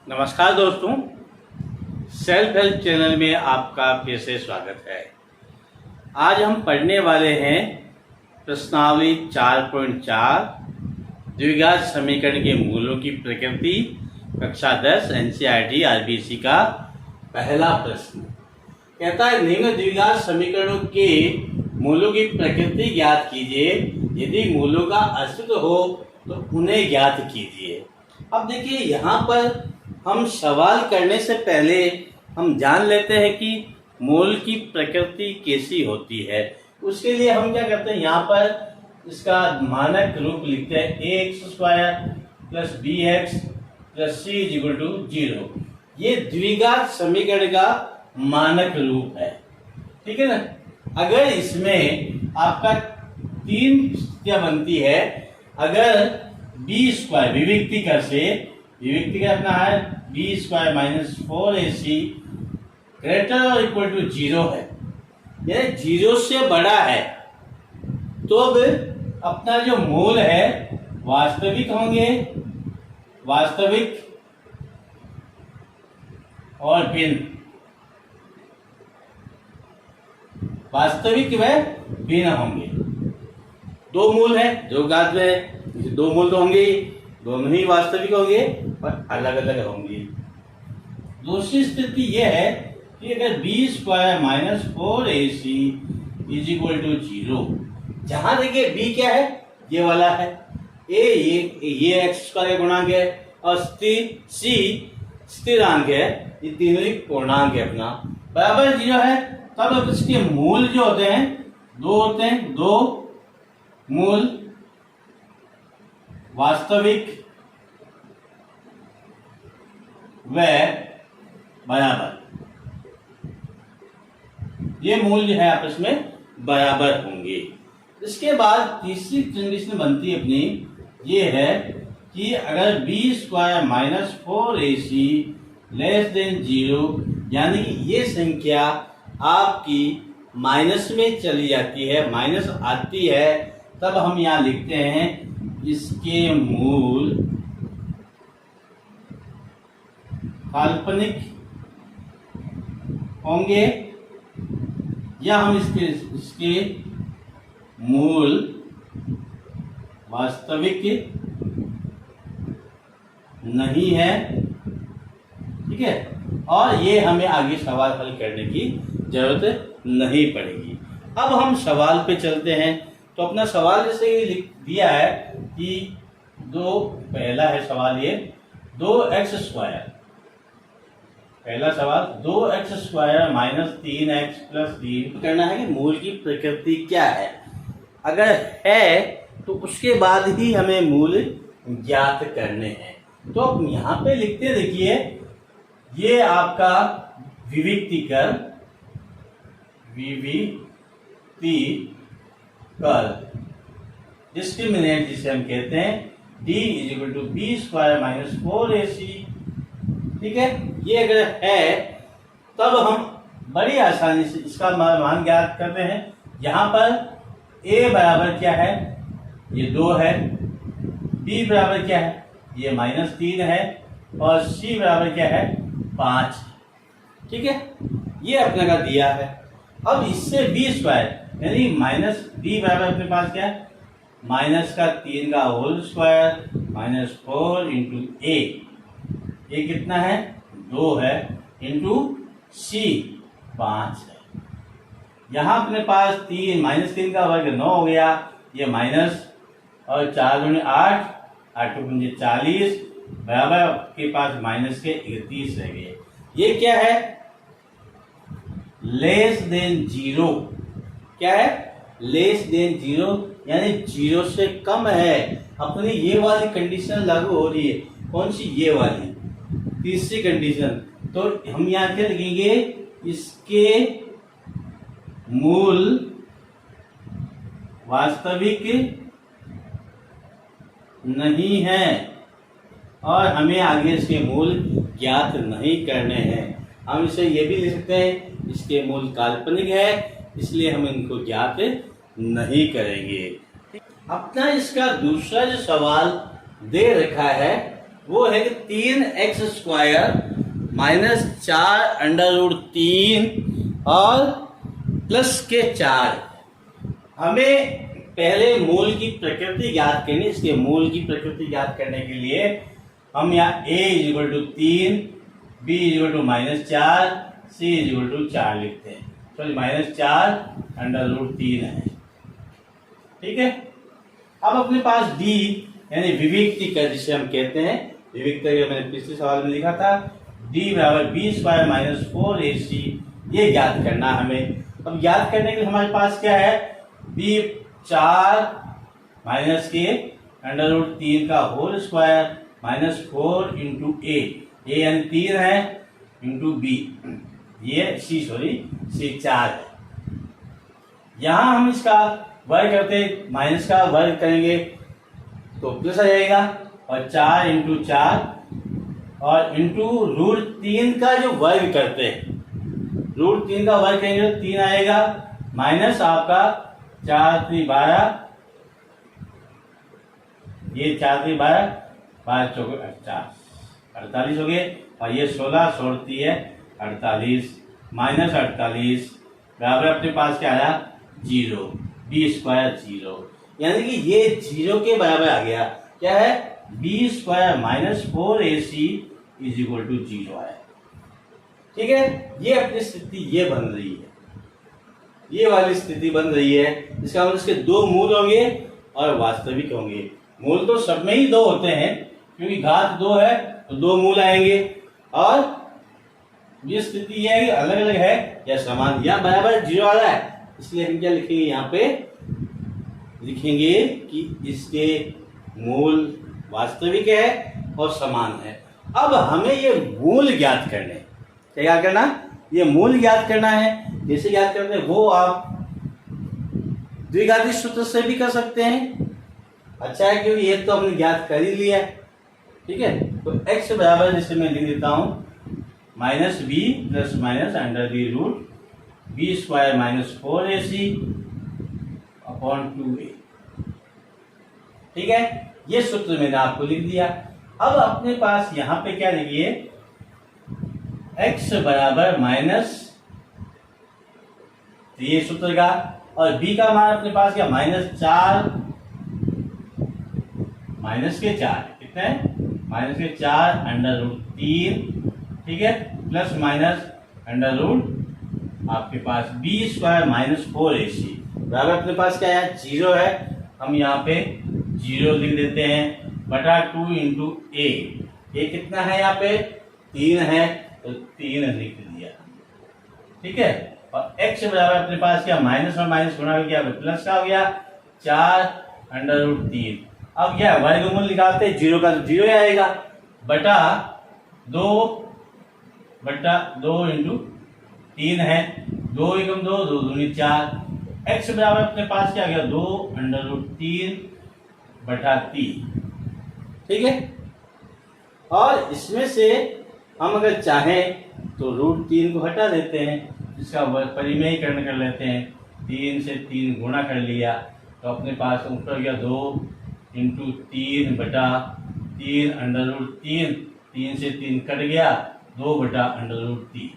नमस्कार दोस्तों, self help channel में आपका फिर से स्वागत है। आज हम पढ़ने वाले हैं प्रश्नावली 4.4 द्विघात समीकरण के मूलों की प्रकृति, कक्षा 10 एनसीईआरटी आरबीसी का पहला प्रश्न कहता है निम्न द्विघात समीकरणों के मूलों की प्रकृति ज्ञात कीजिए। यदि मूलों का अस्तित्व हो तो उन्हें ज्ञात कीजिए। अब देखिए, यहाँ पर हम सवाल करने से पहले हम जान लेते हैं कि मूल की प्रकृति कैसी होती है। उसके लिए हम क्या करते हैं, यहाँ पर इसका मानक रूप लिखते हैं ax² + bx + c = 0। ये द्विघात समीकरण का मानक रूप है, ठीक है ना। अगर इसमें आपका तीन स्थितियां बनती है, अगर b² विविक्तिकर से अपना है b² - 4ac > 0 है, यानी 0 से बड़ा है, तो अब अपना जो मूल है वास्तविक होंगे, वास्तविक और भिन्न, वास्तविक व भिन्न होंगे। दो मूल है जो घात में है, दो मूल तो होंगे ही, दोनों ही वास्तविक होंगे पर अलग अलग होंगे। दूसरी स्थिति यह है कि अगर b² - 4ac = 0, जहां देखिए b क्या है, ये वाला है, ये x² का गुणांक है और c स्थिरांक है, ये तीनों ही पूर्णांक है अपना, बराबर 0 है। तब अब इसके मूल जो होते हैं दो होते हैं, दो मूल वास्तविक व बराबर, ये मूल जो है आपस में बराबर होंगे। इसके बाद तीसरी कंडीशन बनती है अपनी, ये है कि अगर b² - 4ac < 0, यानी कि ये संख्या आपकी माइनस में चली जाती है, माइनस आती है, तब हम यहाँ लिखते हैं इसके मूल काल्पनिक होंगे, या हम इसके मूल वास्तविक नहीं है, ठीक है। और ये हमें आगे सवाल हल करने की जरूरत नहीं पड़ेगी। अब हम सवाल पे चलते हैं। तो अपना सवाल जैसे ये लिख दिया है कि पहला है सवाल ये 2x², पहला सवाल 2x² - 3x + 3 करना है कि मूल की प्रकृति क्या है। अगर है तो उसके बाद ही हमें मूल ज्ञात करने हैं। तो अब यहाँ पे लिखते देखिए, ये आपका विविक्तिकर डिस्क्रिमिनेंट जिसे हम कहते हैं d = b² - 4ac, ठीक है। ये अगर है तब हम बड़ी आसानी से इसका मान ज्ञात करते हैं। यहाँ पर a बराबर क्या है, ये 2 है, b बराबर क्या है, ये -3 है, और c बराबर क्या है, 5, ठीक है। ये अपने का दिया है। अब इससे b² यानी -b बराबर अपने पास क्या है, -3 का होल स्क्वायर -4 × a, ये कितना है, 2 है, इंटू c 5 है। यहाँ अपने पास -3 का वर्ग 9 हो गया, ये माइनस, और 4 × 8 8 × 40 बराबर आपके पास माइनस के 31 रह गए। ये क्या है, <0। क्या है, <0, यानी 0 से कम है। अपनी ये वाली कंडीशन लागू हो रही है, कौन सी, ये वाली तीसरी कंडीशन। तो हम यहाँ क्या लिखेंगे, इसके मूल वास्तविक नहीं है, और हमें आगे इसके मूल ज्ञात नहीं करने हैं। हम इसे ये भी लिख सकते हैं, इसके मूल काल्पनिक है, इसलिए हम इनको ज्ञात नहीं करेंगे। अपना इसका दूसरा जो सवाल दे रखा है वो है कि 3x² माइनस 4√3 और प्लस के 4। हमें पहले मूल की प्रकृति ज्ञात करनी। इसके मूल की प्रकृति ज्ञात करने के लिए हम यहाँ a = 3, b = -4, c = 4 लिखते हैं। सॉरी -4√3 है। ठीक है। अब अपने पास d यानी विविक्ति का जिसे हम कहते हैं, विविक्ति मैंने पिछले सवाल में लिखा था, d = b² - 4ac, ये ज्ञात करना हमें। अब ज्ञात करने के लिए हमारे पास क्या है, b 4 माइनस के √3 का होल स्क्वायर -4 × a यानी 3 है, इंटू b ये c 4 है। यहां हम इसका वर्ग करते, माइनस का वर्ग करेंगे तो प्लस आ जाएगा, और 4 × 4 और इंटू √3 का जो वर्ग करते हैं, √3 का वर्ग करेंगे तो 3 आएगा, माइनस आपका 4 × 12, ये 4 × 12, 12 × 4 48 हो गए, और ये 16 छोड़ती है 48, -48 बराबर अपने पास क्या आया, 0, b² 0, यानी कि ये 0 के बराबर आ गया। क्या है, b² - 4ac = 0 है। ठीक है, ये अपनी स्थिति ये बन रही है, ये वाली स्थिति बन रही है। इसका मतलब इसके दो मूल होंगे और वास्तविक होंगे। मूल तो सब में ही 2 होते हैं, क्योंकि घात 2 है तो 2 मूल आएंगे, और ये स्थिति ये है कि अलग अलग है या समान या बराबर 0 आ रहा है, इसलिए हम क्या लिखेंगे, यहाँ पे लिखेंगे कि इसके मूल वास्तविक है और समान है। अब हमें ये मूल ज्ञात करने, क्या करना, ये मूल ज्ञात करना है। जैसे ज्ञात करते हैं वो आप द्विघाती सूत्र से भी कर सकते हैं। अच्छा है, क्योंकि ये तो हमने ज्ञात कर ही लिया है। ठीक है, तो x बराबर जैसे मैं लिख देता हूं -b ± √b² - 4ac / 2a। ठीक है, ये सूत्र मैंने आपको लिख दिया। अब अपने पास यहां पे क्या लिखिए, x बराबर माइनस, ये सूत्र का, और b का मान अपने पास क्या, -4 माइनस के 4 कितने हैं, -4√3। ठीक है, प्लस माइनस √ आपके पास b² - 4ac बराबर अपने पास क्या है, 0 है। हम यहाँ पे 0 लिख देते हैं, बटा 2 × a। ये कितना है, यहाँ पे 3 है तो 3 लिख दिया। ठीक है, और x बराबर अपने पास क्या, माइनस और माइनस गुणा हो गया, प्लस का हो गया 4√3। अब क्या वर्गमूल निकालते हैं, 0 का तो 0 आएगा, बटा 2 × 3 है, 2 × 2 2 दूनी 4। x बराबर अपने पास क्या गया, 2√3 बटा 3। ठीक है, और इसमें से हम अगर चाहें तो √3 को हटा देते हैं, इसका परिमेयीकरण कर लेते हैं, 3 से 3 गुणा कर लिया तो अपने पास ऊपर गया 2 × 3 बटा 3 √3, 3 से 3 कट गया, 2 बटा √3।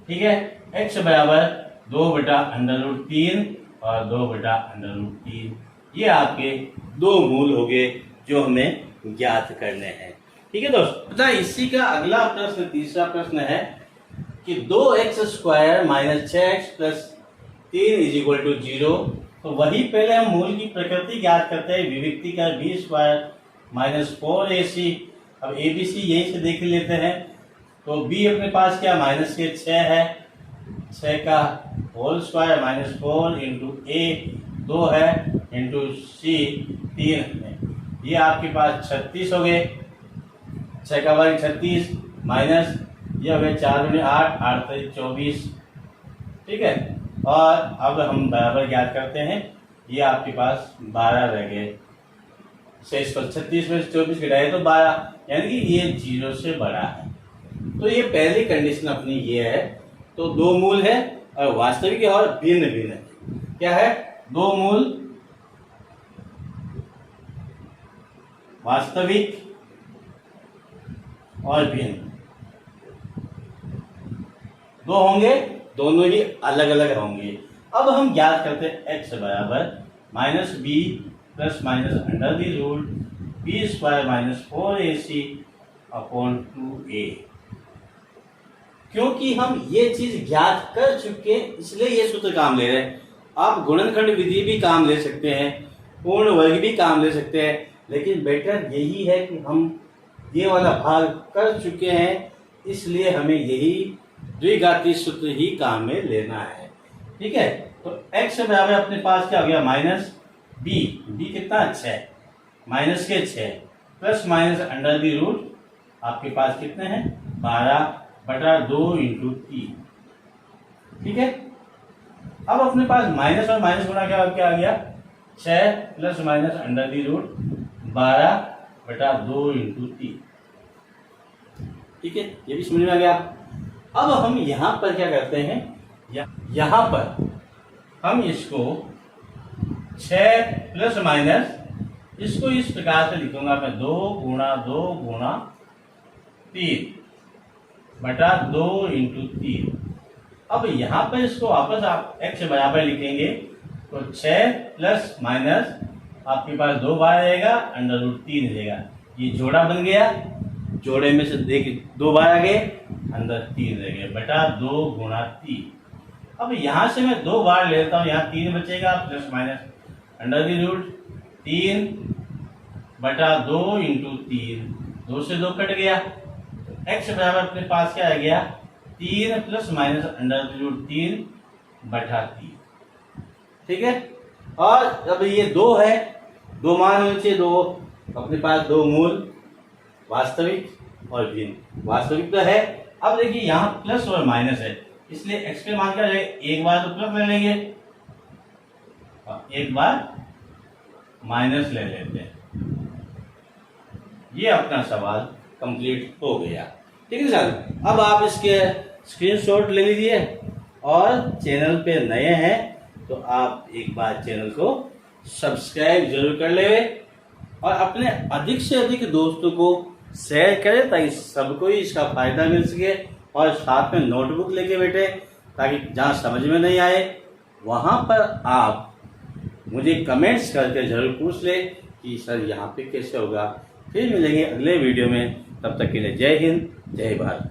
ठीक है, x बराबर 2 बटा √3 और 2 बटा √3। ये आपके 2 मूल हो गए जो हमें ज्ञात करने हैं। ठीक है दोस्तों, इसी का अगला प्रश्न, तीसरा प्रश्न है कि 2x² - 6x + 3 = 0। तो वही पहले हम मूल की प्रकृति ज्ञात करते हैं, विविक्ति का b² - 4ac। अब abc यहीं से देख लेते हैं, तो b अपने पास क्या, -6 है, 6 का होल स्क्वायर -4 × a 2 है, इंटू c 3 है, ये आपके पास 36 हो गए, 6 का वर्ग 36 माइनस ये हो गए 4 × 8 8 × 24। ठीक है, और अब हम बराबर ज्ञात करते हैं, ये आपके पास 12 रह गए, 36 में 24 घटाए तो 12, यानी कि ये 0 से बड़ा है। तो ये पहली कंडीशन अपनी ये है। तो 2 मूल है और वास्तविक है और भिन्न भिन्न है। क्या है, 2 मूल वास्तविक और भिन्न दो होंगे, दोनों ही अलग अलग होंगे। अब हम ज्ञात करते हैं x बराबर minus B plus minus under the root B square minus 4ac upon 2a। क्योंकि हम ये चीज ज्ञात कर चुके हैं इसलिए ये सूत्र काम ले रहे हैं। आप गुणनखंड विधि भी काम ले सकते हैं, पूर्ण वर्ग भी काम ले सकते हैं, लेकिन बेटर यही है कि हम ये वाला भाग कर चुके हैं, इसलिए हमें यही द्विघाती सूत्र ही काम में लेना है। ठीक है, तो x बराबर अपने पास क्या हो गया माइनस बी, बी कितना 6 माइनस के 6 plus minus under the root आपके पास कितने हैं 12/2 इंटू 3। ठीक है, अब अपने पास माइनस और माइनस गुणा क्या आ गया 6 plus minus under the root 12/2 into 3। ठीक है, ये भी समझ में आ गया। अब हम यहां पर क्या करते हैं, यहां पर हम इसको 6 प्लस माइनस इसको इस प्रकार से लिखूंगा मैं 2 गुणा 2 गुणा 3/2 इंटू 3। अब यहां पर इसको वापस आप x बराबर लिखेंगे तो 6 प्लस माइनस आपके पास 2 बार रहेगा अंडर रूट 3 रहेगा, ये जोड़ा बन गया, जोड़े में से देखिए 2 बार आ गए अंदर 3 रह गए बटा 2 गुणा 3। अब यहां से मैं 2 बार लेता हूं, यहाँ 3 बचेगा plus minus under the root 3/2 into 3, 2 से 2 कट गया, तो x बराबर अपने पास क्या आ गया 3 plus minus under the root 3/3। ठीक है, और अब ये 2 है, 2 मान होने चाहिए, 2 अपने पास 2 मूल वास्तविक और भिन्न, वास्तविक तो है। अब देखिए यहाँ प्लस और माइनस है, इसलिए x के मान क्या रहेगा, एक बार तो प्लस ले लेंगे और एक बार माइनस ले लेते हैं। ये अपना सवाल कंप्लीट हो गया। ठीक है सर, अब आप इसके स्क्रीनशॉट ले लीजिए और चैनल पे नए हैं तो आप एक बार चैनल को सब्सक्राइब जरूर कर ले और अपने अधिक से अधिक दोस्तों को शेयर करें ताकि सबको ही इसका फायदा मिल सके, और साथ में नोटबुक लेके बैठे ताकि जहाँ समझ में नहीं आए वहाँ पर आप मुझे कमेंट्स करके जरूर पूछ ले कि सर यहाँ पे कैसे होगा। फिर मिलेंगे अगले वीडियो में, तब तक के लिए जय हिंद जय भारत।